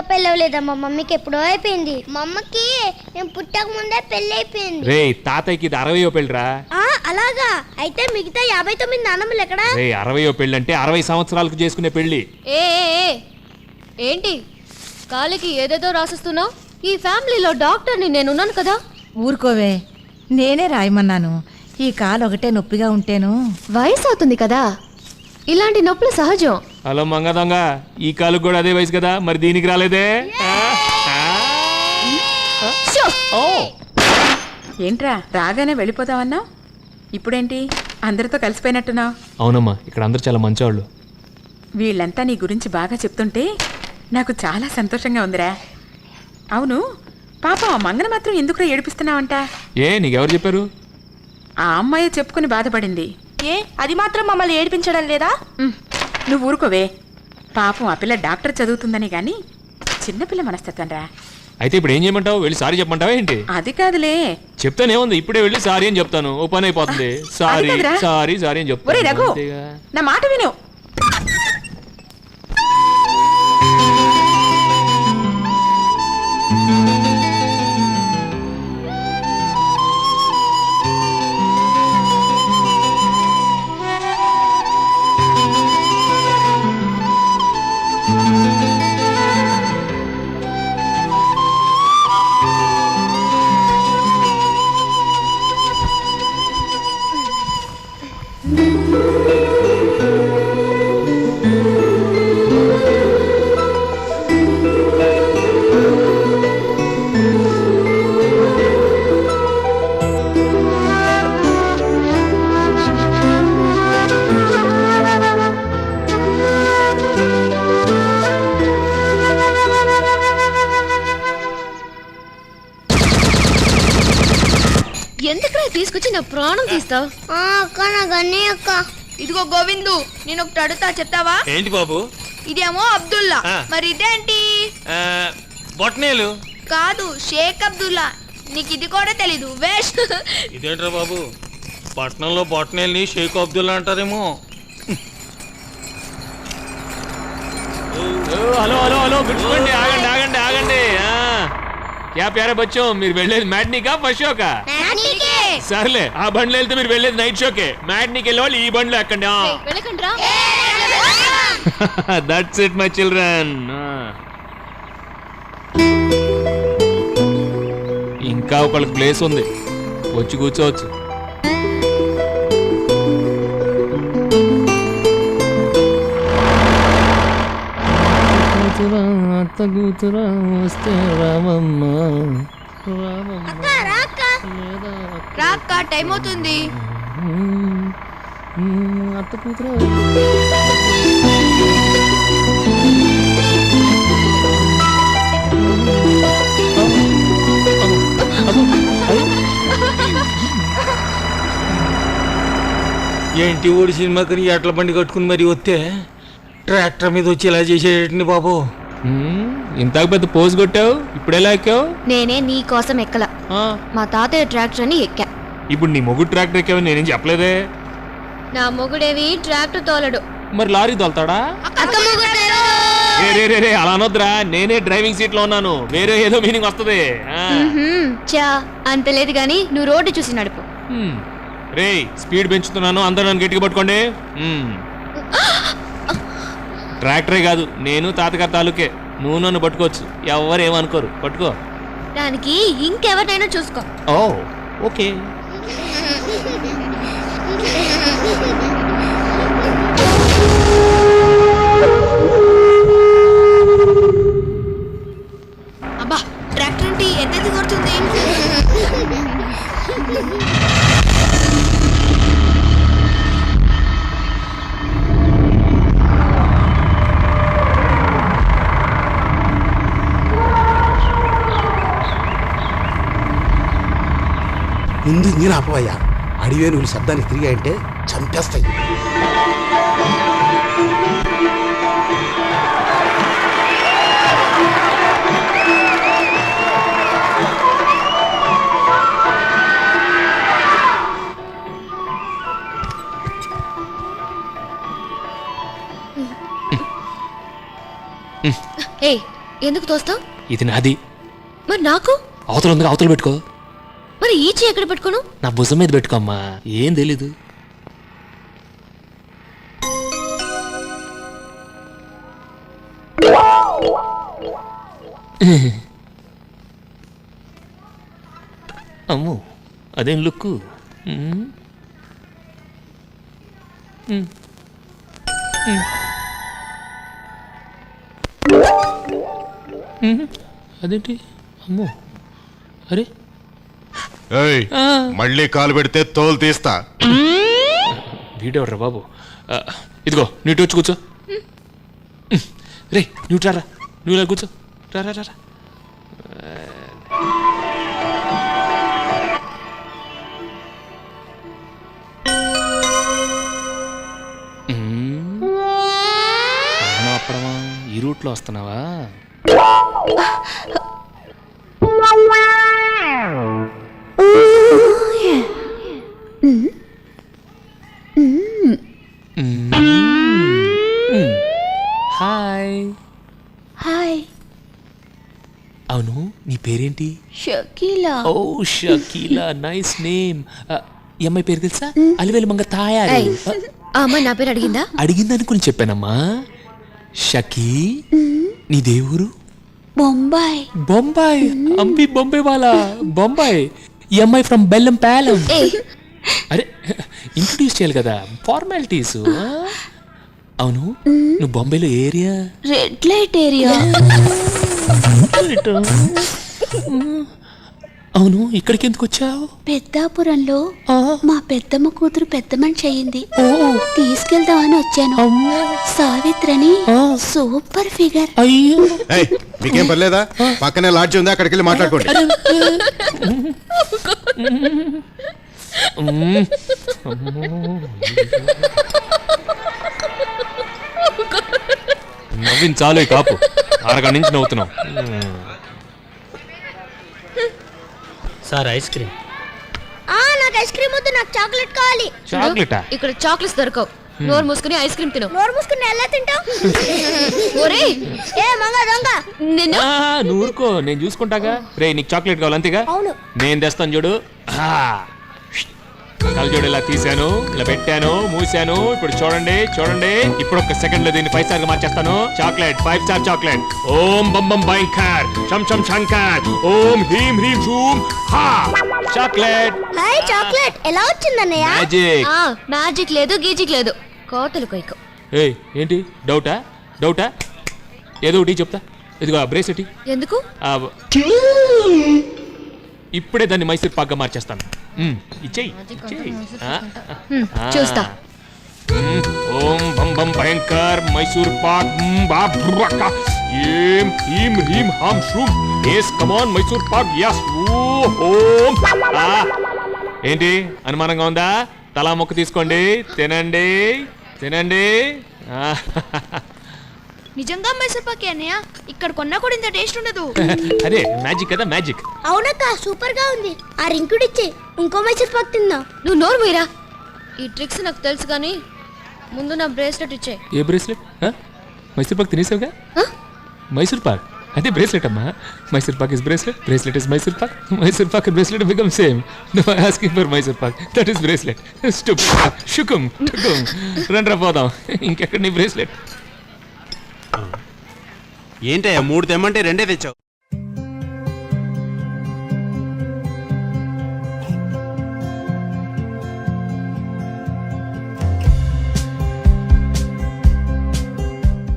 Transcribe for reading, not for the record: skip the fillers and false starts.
పెళ్ళి అవ్వలేదా? మా మమ్మీకి ఎప్పుడో అయిపోయింది. మా అమ్మకి నేను పుట్టక ముందే పెళ్ళి అయిపోయింది. రే తాతయ్యకి ఇది 60వ పెళ్ళిరా. అలాగా? అయితే మిగతా 59 నాన్నమ్మలు ఎక్కడా? రే 60వ పెళ్ళి అంటే 60 సంవత్సరాలకు చేసుకునే పెళ్ళి. ఏంటి కాలికి ఏదేదో రాసిస్తున్నావు? ఈ ఫ్యామిలీలో డాక్టర్ని నేనున్నాను కదా. ఊరుకోవే, నేనే రాయమన్నాను. ఈ కాలు ఒకటే నొప్పిగా ఉంటేను. వయసు అవుతుంది కదా, ఇలాంటి నొప్పులు సహజం. హలో మంగ దొంగ, ఈ కాలుకు కూడా అదే వయసు కదా, మరి దీనికి రాలేదే? ఏంట్రా రాగానే వెళ్ళిపోతావన్నా? ఇప్పుడేంటి అందరితో కలిసిపోయినట్టున్నావు? అవునమ్మా, ఇక్కడ అందరూ చాలా మంచివాళ్ళు. వీళ్ళంతా నీ గురించి బాగా చెప్తుంటే నాకు చాలా సంతోషంగా ఉందిరా. అవును పాప, ఆ మంగన మాత్రం ఎందుకురా ఏడిపిస్తున్నావంట? నీకెవరు చెప్పారు? ఆ అమ్మాయి చెప్పుకుని బాధపడింది. అది మాత్రం మమ్మల్ని ఏడిపించడం లేదా? నువ్వు ఊరుకోవే. పాపం ఆ పిల్ల డాక్టర్ చదువుతుందని గాని చిన్నపిల్ల మనస్తత్వం రా. అయితే ఇప్పుడు ఏం చేయమంటావు? వెళ్ళి సారీ చెప్పమంటావా ఏంటి? అది కాదులే. చెప్తానేముంది, ఇప్పుడే వెళ్ళి సారీ అని చెప్తాను, ఓ పని అయిపోతుంది. సారీ సారీ సారీ అని ఒరేయ్ రఘు, చెప్తాను. నా మాట విను. ఎందుకురా తీసుకొచ్చి నా ప్రాణం తీస్తావు? అక్క నాకు అన్నీ అక్క. ఇదిగో గోవిందు, నేను ఒకటి అడుగుతా, చెప్తావా? ఏంటి బాబు? ఇదేమో అబ్దుల్లా, మరి ఇదేంటి? బొట్నేలు కాదు, షేక్ అబ్దుల్లా. నీకు ఇది కూడా తెలీదు, వేస్ట్. ఇదేంట్రా బాబు, పట్నంలో బొట్నేల్ని షేక్ అబ్దుల్లా అంటారేమో. హలో హలో హలో, గుర్తుకోండి, ఆగండి ఆగండి ఆగండి. క్యా ప్యారే బచ్చో, మీరు వెళ్ళేది మ్యాట్నీకా ఫస్ట్ షోకా? సర్లే, ఆ బండ్లో వెళ్తే మీరు వెళ్ళేది నైట్ షోకే. మ్యాట్నీకి వెళ్ళే వాళ్ళు ఈ బండ్లో ఎక్కండి. వెళ్ళకండ్రా. That's it my children. ఇంకా ఒకళ్ళకి ప్లేస్ ఉంది, వచ్చి కూర్చోవచ్చు. వస్తే రామమ్మ రాక్క, టైం అవుతుంది. అత్త కూతురు. ఏంటి ఓడి సినిమాకి ఎట్ల బండి కట్టుకుని మరి వస్తే ట్రాక్టర్ మీద వచ్చి ఇలా చేసేటండి బాబు. ఇంతకు పెద్ద పోజ్ కొట్టావు, ఇప్పుడు ఎలా ఎక్కావు? నేనే నీ కోసం ఎక్కల, మా తాతయ్య ట్రాక్టర్ అని ఎక్కా. ఇప్పుడు నీ మొగుడు ట్రాక్టర్ ఎక్కావని నేనేం చెప్పలేదే. నా మొగుడేవి ట్రాక్టర్ తోలడు. మరి లారీ తోలుతాడా? రే రే రే, అలా అనొద్దురా, నేనే డ్రైవింగ్ సీట్ లో ఉన్నాను, వేరే ఏదో మీనింగ్ వస్తుంది. చా అంత లేదు గాని నువ్వు రోడ్డు చూసి నడుపు. రే స్పీడ్ పెంచుతున్నాను, అందరూ నన్ను గట్టిగా పట్టుకోండి. ట్రాక్టరే కాదు, నేను తాతగారి తాలూకే, నువ్వు నన్ను పట్టుకోవచ్చు, ఎవరు ఏమనుకోరు, పట్టుకో. దానికి ఇంకెవరినైనా చూసుకో. ఓ ఓకే. అబ్బా, ట్రాక్టర్ అంటే ఎంత కొడుతుంది? ముందు నేను ఆపవయ్యా, అడివేనుగులు శబ్దానికి తిరిగాయంటే చంపేస్తాయి. ఎందుకు తోస్తావు? ఇది నాది. మరి నాకు? అవతల ఉందిగా, అవతల పెట్టుకో. మరి ఈ చెయ్యి ఎక్కడ పెట్టుకోను? నా భుజం మీద పెట్టుకోమ్మా, ఏం తెలీదు. అమ్మో, అదేం లుక్కు. అదేంటి? అమ్మో, అరే ఏయ్, ఆ. మళ్ళీ కాలు పెడితే తోలు తీస్తా. వీడెవర్రా బాబు? ఇదిగో నీటు వచ్చి కూర్చో. రే నువ్వు రారా, నువ్వు ఇలా కూర్చో. రా రా రా రా. అప్పుడమా ఈ రూట్లో వస్తున్నావా? హాయ్. హాయ్ అవును, నీ పేరేంటి? షకీలా. ఓ షకీలా, నైస్ నేమ్. ఈ అమ్మాయి పేరు తెలుసా? అలివేలు మంగ తాయారు. ఆ అమ్మాయి నా పేరు అడిగిందా? అడిగిందనుకుని చెప్పానమ్మా. షకీ, నీ దేవురు? బొంబాయి. బొంబాయి. అంబి బొంబాయి వాళ్ళ బొంబాయి. ఈ అమ్మాయి ఫ్రమ్ బెల్లం ప్యాలం. అరే ఇంట్రొడ్యూస్ చేయాలి కదా, ఫార్మాలిటీస్. అవును, నువ్వు బొంబాయిలో ఏరియా? Red light area. అవును, ఇక్కడికి ఎందుకు వచ్చావు? పెద్దాపురంలో మా పెద్దమ్మ కూతురు పెద్ద మనిషి అయ్యింది, తీసుకెళ్దామని వచ్చాను. సావిత్రని సూపర్ ఫిగర్. అయ్యో, ఏయ్, మీకేం పర్లేదా? పక్కనే లాడ్జి ఉంది, అక్కడికి వెళ్ళి మాట్లాడుకోండి. నవ్వింది చాలు, కాపు. అరగంట నుంచి నవ్వుతున్నావు. Sir ice cream. నాకు ఐస్ క్రీమ్ వద్దు, నాకు చాక్లెట్ కావాలి. చాక్లెటా? ఇక్కడ చాక్లెట్స్ దొరకవు. నోరు మూసుకుని ఐస్ క్రీమ్ తిను. నోరు మూసుకుని ఎలా తింటావు? ఒరే ఏ మంగ దొంగ, నిన్ను. నువ్వు ఊరుకో, నేను చూసుకుంటాగా. రే నీకు చాక్లెట్ కావాలి అంతేగా? అవును. నేను తెస్తాను చూడు. కళ్ళజోడు ఇలా తీసాను, ఇలా పెట్టాను, మూసాను. ఇప్పుడు చూడండి చూడండి, ఇప్పుడు ఒక సెకండ్ లో దీన్ని 5 స్టార్ గా మార్చేస్తాను. Chocolate 5 star chocolate. ఓం బం బం భయంకర్, శం శం శంకర్, ఓం హ్రీం హ్రీం షూం హా. చాక్లెట్ హాయ్, చాక్లెట్ ఎలా వచ్చిందన్నయ్య? మ్యాజిక్. మ్యాజిక్ లేదు, గీజిక్ లేదు, కోతలు కొయ్యకు. ఏయ్ ఏంటి డౌటా? డౌటా? ఏదో ఒకటి చెప్తా. ఇదిగో బ్రేస్లెట్. ఎందుకు? ఇప్పుడే దాన్ని మైసూర్ పాక్గా మార్చేస్తాను. ఇచ్చేయి. చూస్తా. ఓం బం బం భయంకర్ మైసూర్ పాక్. ఏం హీం హ్రీం హాం షూం. yes come on Mysore Pak. yes ఓం. ఏంటి అనుమానంగా ఉందా? తలా మొక్క తీసుకోండి, తినండి తినండి. నిజంగా మైసూర్ పాక్ అన్నయ్య, ఇక్కడ కొన్నా కూడా ఇంత టేస్ట్ ఉండదు. అదే మ్యాజిక్ కదా, మ్యాజిక్. అవునక్క, సూపర్ గా ఉంది. ఆ రింకుడు ఇచ్చి ఇంకో మైసూర్ పాక్ తిందాం. నువ్వు నోరు మీరా. ఈ ట్రిక్స్ నాకు తెలుసు కానీ ముందు నా బ్రేస్లెట్ ఇచ్చే. ఏ బ్రేస్లెట్? మైసూర్ పాక్ తినేసావుగా. మైసూర్ పాక్ అదే బ్రేస్లెట్ అమ్మా. Mysore pak is bracelet, bracelet is Mysore pak, Mysore pak and bracelet become same. No asking for Mysore pak, that is bracelet. షుకుం టుకుం. రండ్రా పోదాం. ఇంకెక్కడ నీ బ్రేస్లెట్? ఏంటయ్యా 3 తెమ్మంటే 2 తెచ్చావు?